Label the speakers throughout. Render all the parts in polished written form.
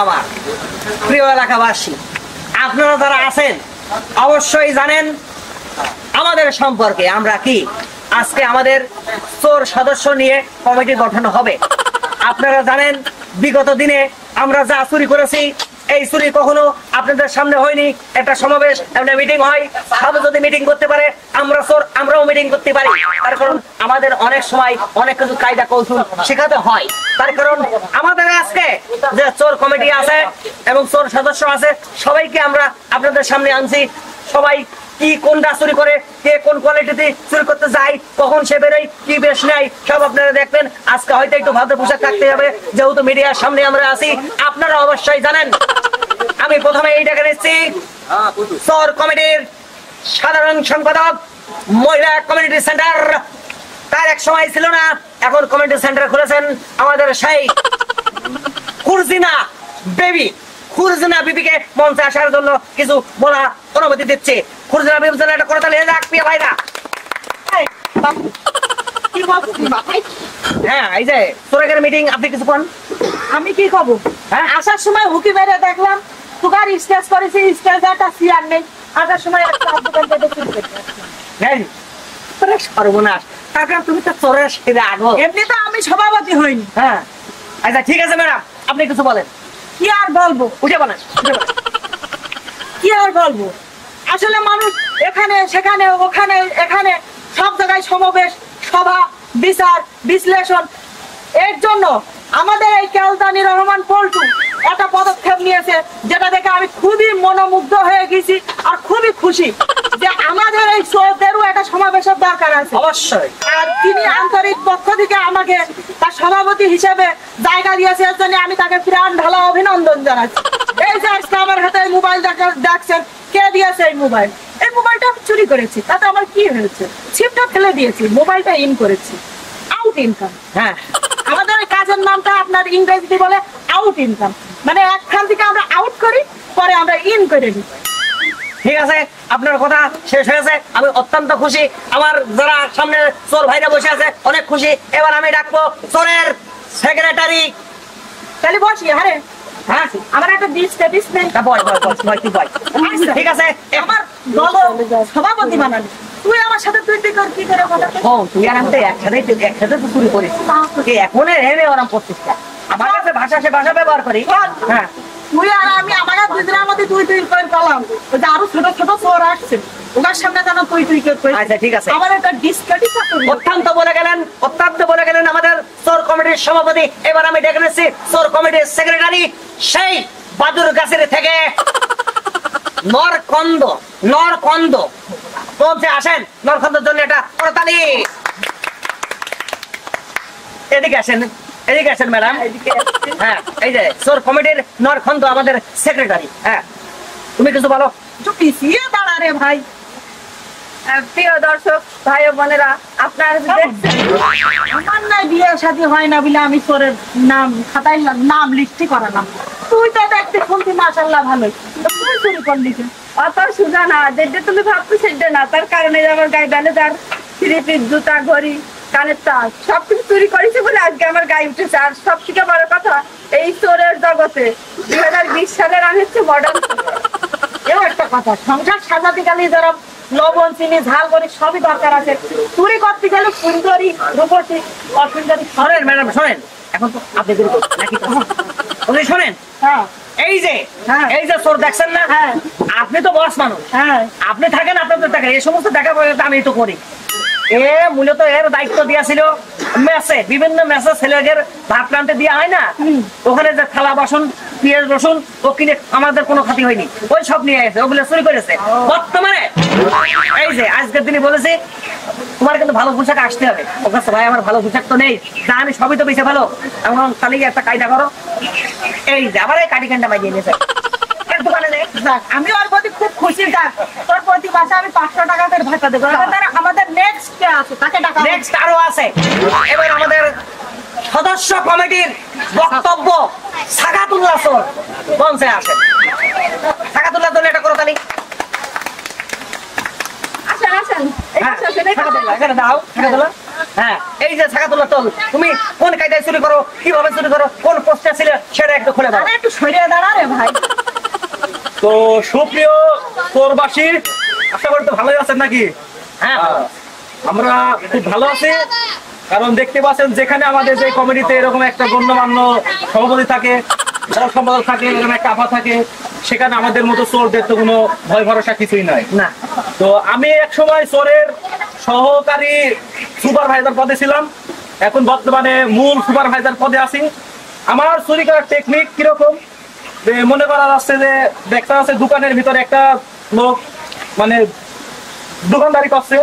Speaker 1: আমার প্রিয় এলাকাবাসী, আপনারা যারা আছেন অবশ্যই জানেন আমাদের সম্পর্কে আমরা কি। আজকে আমাদের চোর সদস্য নিয়ে কমিটি গঠন হবে। আপনারা জানেন বিগত দিনে আমরা যা চুরি করেছি, এই চুরি কখনো আপনাদের সামনে হয়নি। একটা সমাবেশ, একটা মিটিং হয়, সবাই যদি মিটিং করতে পারে আমরা চোর, আমরাও মিটিং করতে পারি। তার কারণ আমাদের অনেক সময় অনেক কিছু কায়দা কৌশল শেখাতে হয়। তার কারণ আমাদের আজকে যে চোর কমিটি আছে এবং চোর সদস্য আছে, সবাইকে আমরা আপনাদের সামনে আনছি। সবাই কি কোনটা চুরি করে, কে কোন কোয়ালিটিতে চুরি করতে যায়, কখন সে বেরোয়, কি বেশ নেয়, সব আপনারা দেখবেন। আজকে হয়তো একটু ভালো পোশাক থাকতে হবে, যেহেতু মিডিয়ার সামনে আমরা আছি। আপনারা অবশ্যই জানেন আমি প্রথমে এইটাকে নিচ্ছি চোর কমিটির সাধারণ সম্পাদক, মহিলা কমিউনিটি সেন্টার। তার এক সময় ছিল না, এখন কমিউনিটি সেন্টার খুলেছেন আমাদের সেই খুরজিনা বেবি। খুরজিনা বিবিকে মঞ্চে আসার জন্য কিছু বলা অনুমতি দিচ্ছে। খুরজিনা বিবির জন্য একটা কথা নিয়ে যাক প্রিয় ভাইরা। হ্যাঁ, এই যে তোরের মিটিং, আপনি কিছু বলেন।
Speaker 2: আমি কি কব?
Speaker 1: হ্যাঁ,
Speaker 2: আসার সময় হুকি বেড়ে দেখলাম সুগার স্টেজ করেছি, স্টেজ একটা চেয়ার নেই। আসার সময় একটা দোকান থেকে চুরি
Speaker 1: নেই তোরে সর্বনাশ। তার কারণ তুমি তো চোরের সেরে আগো।
Speaker 2: এমনি তো আমি সভাপতি হইনি।
Speaker 1: হ্যাঁ, আচ্ছা ঠিক আছে ম্যাডাম, আপনি কিছু বলেন।
Speaker 2: কি আর বলবো?
Speaker 1: উঠে বলেন, উঠে বলেন।
Speaker 2: কি আর বলবো? আসলে মানুষ এখানে সেখানে ওখানে এখানে সব জায়গায় সমাবেশ, সভা, বিচার বিশ্লেষণ। এর জন্য আমাদের এই কেলদানি রহমান পল্টু একটা পদক্ষেপ নিয়েছে, যেটা দেখে আমি খুবই মনোমুগ্ধ হয়ে গেছি আর খুবই খুশি যে আমাদের এই চোরদেরও একটা সমাবেশের দরকার আছে।
Speaker 1: অবশ্যই।
Speaker 2: আর তিনি আন্তরিক পক্ষ থেকে আমাকে তার সভাপতি হিসেবে জায়গা দিয়েছে, এর জন্য আমি তাকে প্রাণ ঢালা অভিনন্দন জানাচ্ছি। এই যে আজকে আমার হাতে মোবাইল দেখছেন, কে দিয়েছে এই মোবাইল? এই মোবাইলটা চুরি করেছি, তাতে আমার কি হয়েছে? ছিপটা ফেলে দিয়েছি, মোবাইলটা ইন করেছি। Out income.
Speaker 1: হ্যাঁ,
Speaker 2: আমাদের এই কাজের নামটা আপনার ইংরেজিতে বলে আউট ইনকাম। মানে একখান থেকে আমরা আউট করি, পরে আমরা ইন করে দিই।
Speaker 1: ঠিক আছে, আপনার কথা শেষ হয়েছে। আমি অত্যন্ত খুশি। আমার যারা সামনে চোর ভাইরা বসে আছে অনেক খুশি। এবার আমি ডাকবো চোরের সেক্রেটারি।
Speaker 2: তাহলে বসি। আরে
Speaker 1: হ্যাঁ,
Speaker 2: আমার একটা ডিস্টেন্স নেই।
Speaker 1: বয় বয় বয় বয়, তুই বয়। ঠিক আছে,
Speaker 2: আমার দল সভাপতি বানালি, তুই আমার সাথে তুই তুই কর, কি করে কথা?
Speaker 1: ও তুই আর আমি তো একসাথে তো চুরি করিস। এখন এনে ওরম করছিস না। আমার কাছে ভাষা, সে ভাষা ব্যবহার করি। হ্যাঁ,
Speaker 2: তুই আর আমি আমাকে দুজনের মধ্যে তুই তুই করে পালাম। ওই যে আরো ছোট ছোট চোর আসছে, ওনার সামনে যেন তুই তুই করে।
Speaker 1: আচ্ছা ঠিক আছে।
Speaker 2: আমার একটা ডিসকাটি
Speaker 1: অত্যন্ত বলে গেলেন, অত্যন্ত বলে গেলেন আমাদের চোর কমিটির সভাপতি। এবার আমি ডেকে নিচ্ছি চোর কমিটির সেক্রেটারি, সেই বাদুর গাছের থেকে নরকন্দ। নরকন্দ বলছে, আসেন নরকন্দর জন্য একটা করতালি। এদিকে আসেন, এদিকে আসেন ম্যাডাম। হ্যাঁ, এই যে চোর কমিটির নরকন্দ আমাদের সেক্রেটারি। হ্যাঁ, তুমি কিছু বলো।
Speaker 2: একটু পিছিয়ে দাঁড়া রে ভাই।
Speaker 3: প্রিয় দর্শক ভাই ও বোনেরা, আপনারা দেখছেন
Speaker 2: আমার নাই বিয়ে শাদী হয় না বলে আমি চোরের নাম খাতায় নাম লিস্টি করালাম। তুই তো দেখতে শুনছি মাশাআল্লাহ ভালোই, তুই চুরি করলি কেন?
Speaker 3: অত সুজা না, যেটা তুমি ভাবছো সেটা না। তার কারণে আমার গায়ে ব্যালেজার, থ্রি পিস, জুতা, ঘড়ি, কানের তার সবকিছু চুরি করেছে বলে আজকে আমার গায়ে উঠেছে। আর সব থেকে বড় কথা, এই চোরের জগতে 2020 সালের আমি হচ্ছে মডার্ন।
Speaker 2: এও একটা কথা, সংসার সাজাতে গেলে যারা লবণ চিনি ঝাল করি সবই দরকার আছে। চুরি করতে গেলে সুন্দরী রূপসী অসুন্দরী।
Speaker 1: শোনেন ম্যাডাম, শোনেন, এখন তো আপনি বের করুন নাকি? আপনি শোনেন,
Speaker 2: হ্যাঁ
Speaker 1: এই যে
Speaker 2: হ্যাঁ।
Speaker 1: এই যে চোর দেখছেন না,
Speaker 2: হ্যাঁ।
Speaker 1: আপনি তো বস মানুষ,
Speaker 2: হ্যাঁ
Speaker 1: আপনি থাকেন আপনাদের থাকেন, এই সমস্ত দেখা পর্যন্ত আমি তো করি। এ মূলত এর দায়িত্ব দিয়েছিল মেসে, বিভিন্ন মেসে ছেলেদের ভাত রাঁধতে দেওয়া হয় না, ওখানে যে থালা বাসন, পেঁয়াজ রসুন ও কিনে আমাদের কোনো ক্ষতি হয়নি, ওই সব নিয়ে এসে ওগুলো চুরি করেছে। বর্তমানে এই যে আজকের দিনে বলেছি তোমার কিন্তু ভালো পোশাক আসতে হবে। ও কাছে ভাই আমার ভালো পোশাক তো নেই, তা আমি সবই তো বেশি ভালো, এমন তাহলে একটা কায়দা করো। এই যে আবার এই কাটি কান্ডা বাজিয়ে নিয়েছে দোকানে।
Speaker 2: আমি ওর প্রতি খুব খুশি। থাক তোর প্রতি মাসে আমি 500 টাকা করে ভাতা দেবো। আমাদের নেক্সট কে আছে তাকে টাকা
Speaker 1: নেক্সট আরো আছে। এবার আমাদের সদস্য কমিটির বক্তব্য সাকাতুল্লাহ স্যার মঞ্চে আসে। সাকাতুল্লাহ দলে এটা করো তালি।
Speaker 3: আসেন আসেন,
Speaker 1: হ্যাঁ, সাকাতুল্লাহ এখানে দাও। সাকাতুল্লাহ হ্যাঁ, এই যে ছাকাতুল্লাহ তল, তুমি কোন কায়দায় চুরি করো, কিভাবে চুরি করো, কোন পোস্টে ছিলে সেটা একটু খুলে দাও।
Speaker 2: আরে একটু সরিয়ে দাঁড়া রে ভাই।
Speaker 4: তো সুপ্রিয় চোরবাসী, আশা করি তো ভালোই আছেন নাকি?
Speaker 1: হ্যাঁ,
Speaker 4: আমরা খুব ভালো আছি, কারণ দেখতে পাচ্ছেন যেখানে আমাদের যে কমিটিতে এরকম একটা গণ্যমান্য সভাপতি থাকে, দল সম্পাদক থাকে, এরকম একটা আফা থাকে, সেখানে আমাদের মতো চোরদের তো কোনো ভয় ভরসা কিছুই নাই।
Speaker 1: না,
Speaker 4: তো আমি এক সময় চোরের সহকারী সুপারভাইজার পদে ছিলাম, এখন বর্তমানে মূল সুপারভাইজার পদে আছি। আমার চুরি করার টেকনিক কিরকম, যে মনে করা যাচ্ছে যে দেখতে যাচ্ছে দোকানের ভিতরে একটা লোক মানে দোকানদারি করছে,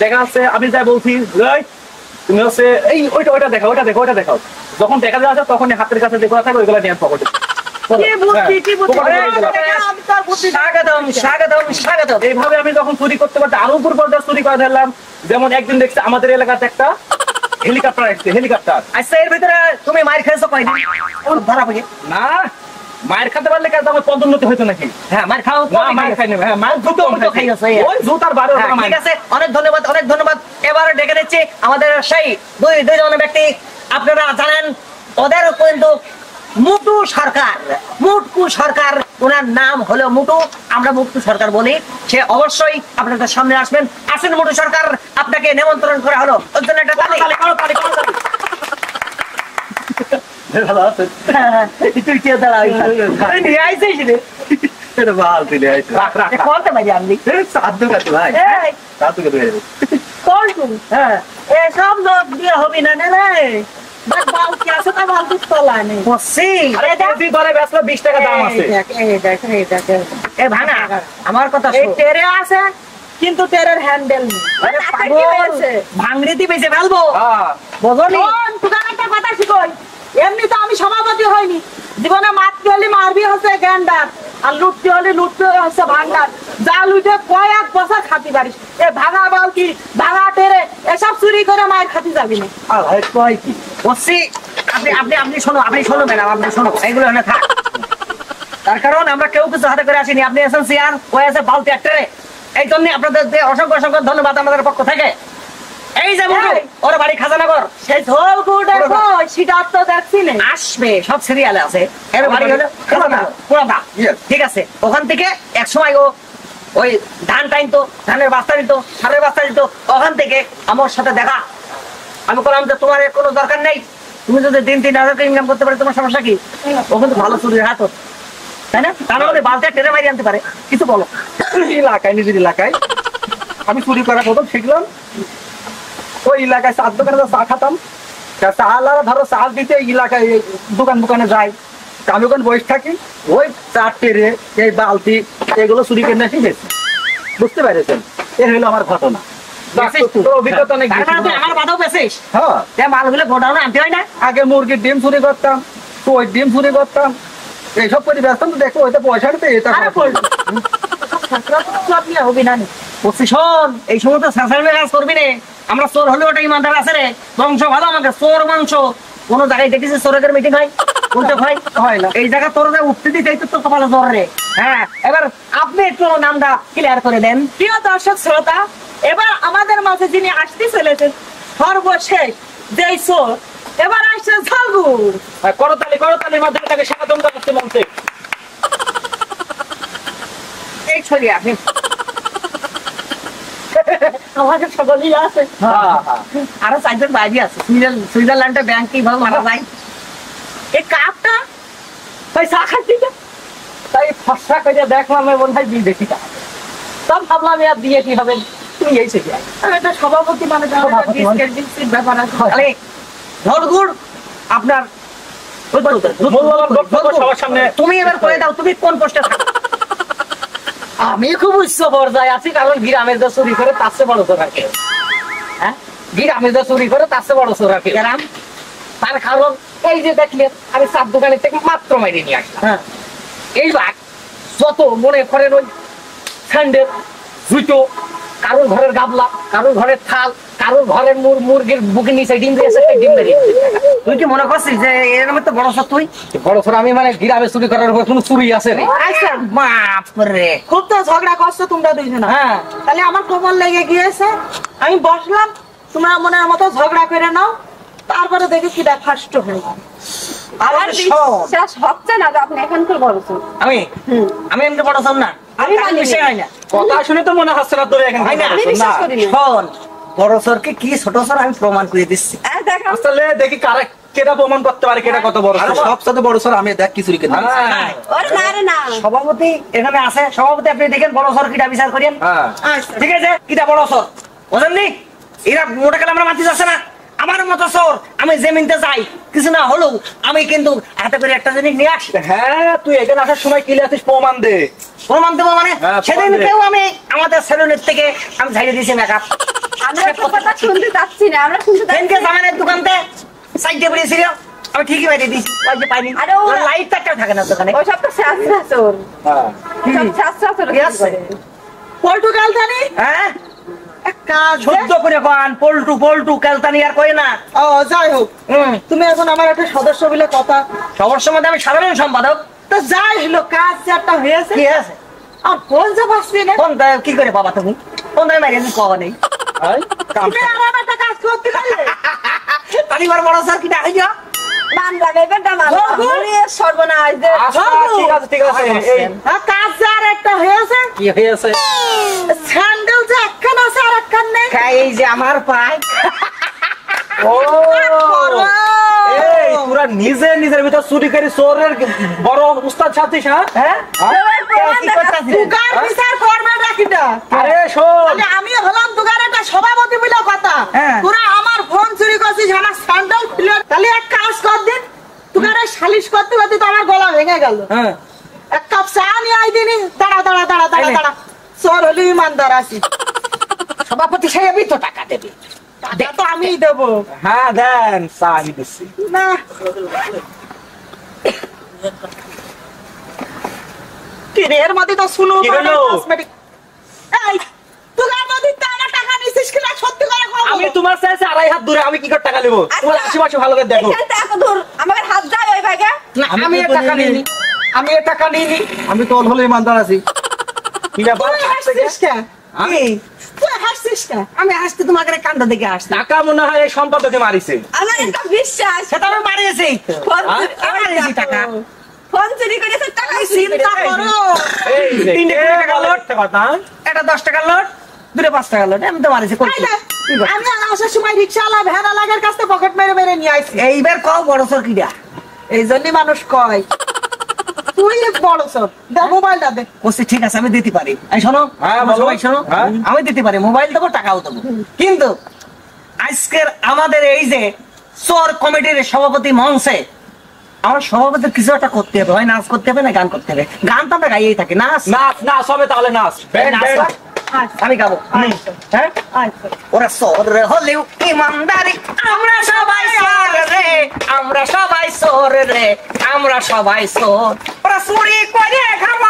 Speaker 4: দেখা যাচ্ছে আমি যাই বলছি এই তুমি হচ্ছে এই ওইটা দেখাও, ওইটা দেখাও। যখন দেখা যাচ্ছে তখন হাতের কাছে যেগুলো থাকে ওইগুলো নিয়ে পকেটে।
Speaker 2: কি বুদ্ধি আমি তার বুদ্ধি
Speaker 1: স্বাগতম স্বাগতম স্বাগতম।
Speaker 4: এইভাবে আমি যখন চুরি করতে পারছি আরো উপর পর্যায়ে চুরি করে ধরলাম। যেমন একদিন দেখছি আমাদের এলাকাতে একটা হেলিকপ্টার আসছে, হেলিকপ্টার।
Speaker 1: আচ্ছা, এর ভিতরে তুমি মার খেয়েছো কয়দিন? ধরা পড়ে
Speaker 4: না, মায়ের খাতে পারলে কাজ আমার পদোন্নতি হইতো নাকি?
Speaker 1: হ্যাঁ, মার খাও
Speaker 4: না, মায়ের খাই নেবে। হ্যাঁ, মায়ের জুতো
Speaker 1: তো খাই আছে।
Speaker 4: ওই জুতার বারো
Speaker 1: হ্যাঁ, ঠিক আছে, অনেক ধন্যবাদ, অনেক ধন্যবাদ। এবারে ডেকে নিচ্ছি আমাদের সেই দুইজন ব্যক্তি। আপনারা জানেন ওদের কিন্তু মুটু সরকার, মুটকু সরকার, ওনার নাম হলো মুটু, আমরা মুটু সরকার বলি। সে অবশ্যই আপনাদের সামনে আসবেন। আসেন মুটু সরকার, আপনাকে নিমন্ত্রণ করা হলো। ওর জন্য একটা তালি।
Speaker 4: ভালো আছে।
Speaker 1: হ্যাঁ, তুই কে দাঁড়া, তুই নিয়ে আইছিস রে?
Speaker 4: এটা ভালো দিলে রাখ রাখ
Speaker 1: করতে পারি আমি।
Speaker 4: সাধ্য কাছে ভাই,
Speaker 2: এই
Speaker 4: সাধ্য কাছে
Speaker 2: করছু
Speaker 1: হ্যাঁ,
Speaker 2: এসব লোক দিয়ে হবি না রে দেখ বালতি আছে তা বালতি তলায় নেই
Speaker 1: বসছি।
Speaker 4: আরে কেজি ধরে বেচলো 20 টাকা দাম আছে।
Speaker 1: এ ভাঙা, আমার কথা
Speaker 2: এই
Speaker 1: শোন।
Speaker 2: টেরে আছে কিন্তু টেরের হ্যান্ডেল নেই
Speaker 1: আরে
Speaker 2: তাতে কি
Speaker 1: পাগল,
Speaker 2: হয়েছে?
Speaker 1: ভাঙড়িতে বেঁচে ফেলবো,
Speaker 4: হ্যাঁ,
Speaker 1: বোঝনি?
Speaker 2: শোন, তোকে একটা কথা শিখই। এমনি তো আমি সভাপতি হইনি, জীবনে মারতে হলে মারবি হচ্ছে গ্যান্ডার, আর লুটতে হলে লুটতে হচ্ছে ভান্ডার। যা লুটে কয়েক বছর খাতি পারিস, এ ভাঙা বালতি, ভাঙা টেরে এসব চুরি করে মায়ের খাতি যাবি না।
Speaker 4: আর ভাই কয় কি
Speaker 1: বসছি। আপনি শোনো ম্যাডাম, আপনি শোনো, এইগুলো এখানে থাক। তার কারণ আমরা কেউ কিছু হাতে করে আসিনি, আপনি এসেন চেয়ার, ওই আছে বালতি একটা। এই জন্য আপনাদের অসংখ্য অসংখ্য ধন্যবাদ আমাদের পক্ষ থেকে। এই যে মুটু,
Speaker 2: এই।
Speaker 1: ওর বাড়ি খাজানগর।
Speaker 2: সেই ঝোল গুড়ে কই সেটা তো দেখছি না।
Speaker 1: আসবে, সব সিরিয়ালে আছে। এর বাড়ি হলো
Speaker 4: খাজানগর।
Speaker 1: পুরাদা।
Speaker 4: Yes.
Speaker 1: ঠিক আছে, ওখান থেকে এক সময় ও ওই ধান টাইনতো, ধানের বাস্তা নিত, সারের বাস্তা নিত। ওখান থেকে আমার সাথে দেখা। আমি বললাম যে তোমার এর কোনো দরকার নেই, তুমি যদি দিন 3,000 টাকা ইনকাম করতে পারো তোমার সমস্যা কি? ও কিন্তু ভালো চুরির হাত ওর, তাই না? তার মানে বালতি টেনে মারি আনতে পারে। কিছু বলো।
Speaker 4: এলাকায়, নিজের এলাকায় আমি চুরি করা প্রথম শিখলাম। ওই এলাকায় চার দোকানে চা খাতাম, চাল আর ধরো চাল দিতে এই এলাকায় দোকানে যাই। আমি ওখানে বসে থাকি, ওই চার টেরে এই বালতি এগুলো চুরি করে নিয়ে শিখেছি। বুঝতে পেরেছেন? এ হলো আমার ঘটনা। তোর অভিজ্ঞতা অনেক
Speaker 1: তার
Speaker 4: বেশি।
Speaker 1: মানে তুই আমার বাধাও পেছিস?
Speaker 4: হ্যাঁ,
Speaker 1: তে মালগুলো গোডাউনে আনতে হয় না?
Speaker 4: আগে মুরগির ডিম চুরি করতাম, তো ওই ডিম চুরি করতাম, এইসব করে ব্যস্ত। তো দেখো ওইটা পয়সা নিতে এটা
Speaker 2: আরে পড়বি সব নিয়ে হবি না নি।
Speaker 1: বলছি শোন, এই সময় তো শাসানের কাজ করবি রে। আমরা চোর হলে ওটা ইমানদার আছে রে, বংশ ভালো আমাকে। চোর বংশ কোন জায়গায় দেখেছিস চোরের মিটিং হয়? কোনটা হয়?
Speaker 4: হয় না।
Speaker 1: এই জায়গা তোর উঠতে দিতে তো কপালে জ্বর রে। হ্যাঁ, এবার আপনি একটু নামটা ক্লিয়ার করে দেন।
Speaker 2: প্রিয় দর্শক শ্রোতা, এবার আমাদের মাঝে যিনি আসতে চলেছেন সর্বশেষ যেই চোর, এবার আসছে ঝালগু।
Speaker 4: করতালির মাধ্যমে তাকে স্বাগতম জানাতে বলছে।
Speaker 1: এই ছবি আপনি
Speaker 2: আমাদের সকলেই আছে।
Speaker 1: আরো 4জন বাইরে আছে। সুইজারল্যান্ডে ব্যাংক কিভাবে মারা যায়?
Speaker 2: এই কাপটা ওই চা খাচ্ছি তো,
Speaker 1: তাই ফসা করে দেখলাম মনে হয় বিদেশি টাকা। তখন ভাবলাম আর দিয়ে কি হবে, তুই এই ছবি আয়।
Speaker 2: আমি তো সভাপতি মানে
Speaker 1: সভাপতি মানে?
Speaker 2: বিস্কিট ব্যাপার আছে।
Speaker 1: তাহলে ঝড়গুড় আপনার
Speaker 4: মূল্যবান বক্তব্য সবার সামনে।
Speaker 1: তুমি এবার করে দাও, তুমি কোন পোস্টে থাকো? আমি খুব উচ্চ পর্যায়ে আছি, কারণ গ্রামের যা চুরি করে তার চেয়ে বড় চোর আর কেউ। হ্যাঁ, গ্রামের যা চুরি করে তার চেয়ে বড় চোর আর কেউ। গ্রাম, তার কারণ এই যে দেখলেন আমি চার দোকানের থেকে মাত্র মাইরে নিয়ে আসলাম। হ্যাঁ, এইবার যত মনে করেন ওই স্যান্ডেল, জুতো, কারোর ঘরের গাবলা, কারোর ঘরের থাল, কারোর ঘরের মুরগির বুকের নিচে ডিম দিয়েছে, ডিম বেরিয়ে। তুই কি মনে করছিস যে এর মধ্যে বড় চোর তুই? বড় চোর আমি, মানে গ্রামে চুরি করার উপর কোনো চুরি আছে রে?
Speaker 2: আচ্ছা,
Speaker 1: বাপ রে।
Speaker 2: খুব তো ঝগড়া করছো তোমরা দুইজন।
Speaker 1: হ্যাঁ,
Speaker 2: তাহলে আমার খবর লেগে গিয়েছে, আমি বসলাম তোমরা মনের মতো ঝগড়া করে নাও, তারপরে দেখি কিটা ফার্স্ট হয়।
Speaker 3: আমার বিশ্বাস হচ্ছে না যে আপনি এখানকার বড় চোর।
Speaker 1: আমি এমনি বড় শোন না,
Speaker 3: আমি মানি না।
Speaker 1: বিষয় হয় না।
Speaker 4: কথা শুনে তো মনে হচ্ছে না তুমি এখানে
Speaker 1: হয় না?
Speaker 3: আমি বিশ্বাস করি না।
Speaker 1: শোন, বড় সরকে কি ছোট সর আমি প্রমাণ করে দিচ্ছি।
Speaker 3: দেখো
Speaker 4: আসলে দেখি কারা কেটা প্রমাণ করতে পারে কেটা কত বড়
Speaker 5: আরে সবচেয়ে বড় স্যার আমি দেখ কি চুরি করে নিয়েছি।
Speaker 1: হ্যাঁ।
Speaker 3: ওরে না রে না।
Speaker 1: সভাপতি এখানে আছে, সভাপতি আপনি দেখেন বড় সর কিটা বিচার করেন।
Speaker 4: হ্যাঁ
Speaker 2: আচ্ছা।
Speaker 1: ঠিক আছে, কিটা বড় সর বুঝেননি? এরা মোটা কালে আমরা মানতে যাচ্ছে না। আমার মতো সর আমি জমিনতে যাই, কিছু না হলেও আমি কিন্তু হাতে করে একটা জিনিস নিয়ে আসি।
Speaker 4: হ্যাঁ তুই এখানে আসার সময় কি আছিস প্রমাণ দে।
Speaker 1: প্রমাণ দেবো মানে
Speaker 4: হ্যাঁ, প্রমাণ
Speaker 1: সেদিনকেও আমি আমাদের সেলুনের থেকে আমি ঝাড়িয়ে দিয়েছি মেকআপ।
Speaker 3: আমরা তো কথা শুনতে যাচ্ছি না, আমরা শুনতে
Speaker 1: সেদিনকে
Speaker 3: যাচ্ছি না।
Speaker 1: জামানের দোকানতে সাইডে পড়েছিল, আমি ঠিকই বাইরে দিয়েছি, ওই যে পাইনি।
Speaker 3: আরে ওরা-
Speaker 1: লাইট টাকটাও থাকে না দোকানে।
Speaker 3: ওই সব তো শাস্ত্রা চোর।
Speaker 4: হ্যাঁ
Speaker 3: সব শাস্ত্রা চোর
Speaker 1: কি আছে?
Speaker 2: পর্তুগাল জানি
Speaker 1: হ্যাঁ,
Speaker 2: এক কাজ দে।
Speaker 1: শুদ্ধ করে কন, পল্টু পল্টু কেলতানি আর কই না।
Speaker 2: ও যাই হোক, তুমি এখন আমার একটা সদস্য বলে কথা,
Speaker 1: সবার মধ্যে আমি সাধারণ সম্পাদক।
Speaker 2: তো যাই হলো কাজ যে একটা হয়েছে,
Speaker 1: কি আছে?
Speaker 2: আর বলতে পারছি না।
Speaker 1: কোন কি করে বাবা তুমি? কোন দামে মারিয়ে কওয়া নেই।
Speaker 4: এই, কাম
Speaker 2: তুমি আমার একটা কাজ করতে পারলে,
Speaker 1: তালিবার বড় স্যার কিটা হইয়া?
Speaker 3: মানবা বেটা মানবা।
Speaker 2: বাবু।
Speaker 3: ওরে সর্বনাশ যে।
Speaker 4: আচ্ছা, ঠিক আছে ঠিক আছে এই
Speaker 2: আর কাজ যে আর একটা হয়েছে,
Speaker 4: কি হয়েছে?
Speaker 2: স্যান্ডেল যে একখান আছে আর একখান নেই।
Speaker 1: এই যে আমার পায়।
Speaker 4: ও এই তোরা নিজে নিজের ভিতর চুরি করে চোরের বড় উস্তাদ ছাত্রীস হ্যাঁ?
Speaker 1: হ্যাঁ?
Speaker 3: চোরের প্রমাণ
Speaker 1: কি
Speaker 3: দেখা-
Speaker 1: করতাছিস?
Speaker 2: দুগার বিচার করবে নাকিটা?
Speaker 4: আরে শোন
Speaker 2: তাহলে আমি হলাম দুগার একটা সভাপতি বলে কথা।
Speaker 1: হ্যাঁ।
Speaker 2: তোরা আমার ফোন চুরি করছিস, আমার স্যান্ডেল খুলে, তাহলে এক কাজ কর দিন, তুগারে সালিশ করতে করতে তো আমার গলা ভেঙে গেল।
Speaker 1: হ্যাঁ।
Speaker 2: এক কাপ চা নিয়ে আই দিনি। দাঁড়া দাঁড়া দাঁড়া দাঁড়া
Speaker 1: আইনে।
Speaker 2: দাঁড়া, চোর হলে ইমানদার আছি।
Speaker 1: সভাপতি সাহেবই তো টাকা দেবে।
Speaker 2: টাকা তো আমিই দেবো
Speaker 4: হ্যাঁ দেন চা আমি দিচ্ছি
Speaker 2: না। কি রে, এর মধ্যে তো শুনো
Speaker 4: কি হলো?
Speaker 2: এই তুগার মধ্যে তো আমার টাকা নিছিস কিনা সত্যি করে কও।
Speaker 4: আমি তোমার চাইছে 2.5 হাত দূরে আমি কি করে টাকা নেবো তোমার আশেপাশে ভালো করে দেখো
Speaker 3: এখান থেকে ধর, আমার হাত যায় ওই ভাগে।
Speaker 1: না, আমি এর টাকা নিইনি। আমি এর টাকা নিইনি।
Speaker 5: আমি তো হলে ইমানদার আছি।
Speaker 4: কি ব্যাপার
Speaker 2: তুই হাসছিস কেন?
Speaker 1: কি?
Speaker 2: তুই হাসছিস কেন?
Speaker 1: আমি আসতে তোমাকে কাণ্ড দেখে আসছি।
Speaker 4: টাকা মনে হয় এই সম্পাদকে মারিছে
Speaker 3: আমার একটা বিশ্বাস।
Speaker 1: সেটা আমি মারিয়েছি তো।
Speaker 3: ফোন
Speaker 4: হ্যাঁ?
Speaker 3: চুরি-
Speaker 1: আমি মারিয়েছি টাকা।
Speaker 3: ফোন চুরি করেছে, টাকা চুরি
Speaker 2: চিন্তা
Speaker 3: করেছে।
Speaker 2: করো।
Speaker 4: এই যে,
Speaker 1: 3
Speaker 4: কে
Speaker 1: টাকা
Speaker 4: বলে
Speaker 1: নোট।
Speaker 4: মিথ্যে কথা হ্যাঁ?
Speaker 1: একটা 10 টাকার নোট, 2 5 টাকার নোট, আমি তো মারিয়েছি।
Speaker 2: এই নে, আমি আসার সময় রিক্সাওয়ালা ভ্যানওয়ালার কাছ থেকে পকেট মেরে মেরে নিয়ে আইছি।
Speaker 1: এইবার কও বড় সর কিটা?
Speaker 2: এই জন্যই মানুষ কয় তুই বড় সব। দে মোবাইলটা দে।
Speaker 1: বলছি ঠিক আছে আমি দিতে পারি। এই শোনো,
Speaker 4: হ্যাঁ,
Speaker 1: তোমরা
Speaker 4: বলো।
Speaker 1: সবাই শোনো,
Speaker 4: হ্যাঁ।
Speaker 1: আমি দিতে পারি, মোবাইল দেবো, টাকাও দেবো। কিন্তু আজকের আমাদের এই যে চোর কমিটির সভাপতি মঞ্চে আমার সভাপতির কিছু একটা করতে হবে, হয় নাচ করতে হবে না গান করতে হবে। গান তো আমরা গাইয়েই থাকি, নাচ
Speaker 4: নাচ নাচ হবে তাহলে নাচ ব্যান্ড,
Speaker 1: নাচ
Speaker 4: ব্যান্ড।
Speaker 1: হয়। আমি গাবো। হ্যাঁ,
Speaker 2: আচ্ছা।
Speaker 1: ওরা চোর হলেও ইমানদারি, আমরা সবাই চোর রে, আমরা সবাই চোর রে, আমরা সবাই চোর। ওরা চুরি করে খাবো,